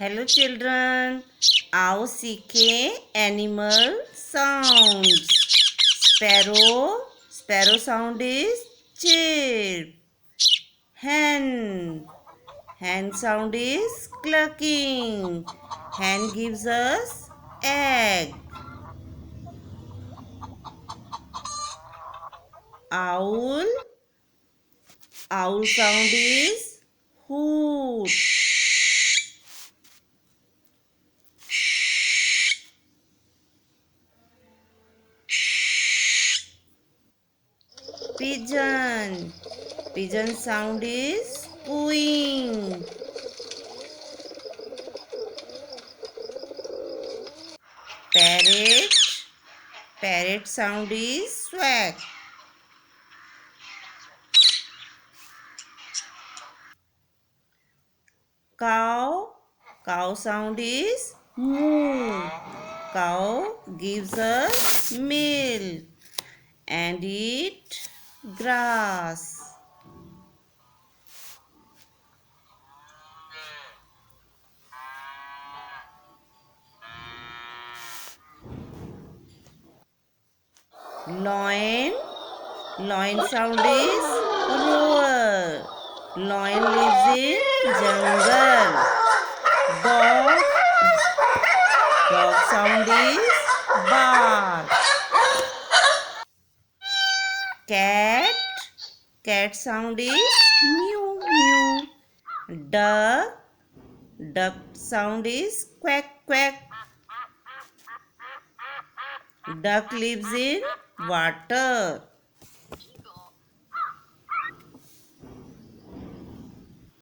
Hello children, आओ सीखें animal sounds. Sparrow sound is chirp. Hen sound is clucking. Hen gives us egg. Owl sound is hoot. Pigeon sound is cooing. Parrot sound is swag. Cow sound is moo. Cow gives us milk and eat grass. Loin sound is roar. Lion lives in jungle. Dog sound is bark. Cat sound is mew mew. Duck sound is quack quack. Duck lives in water.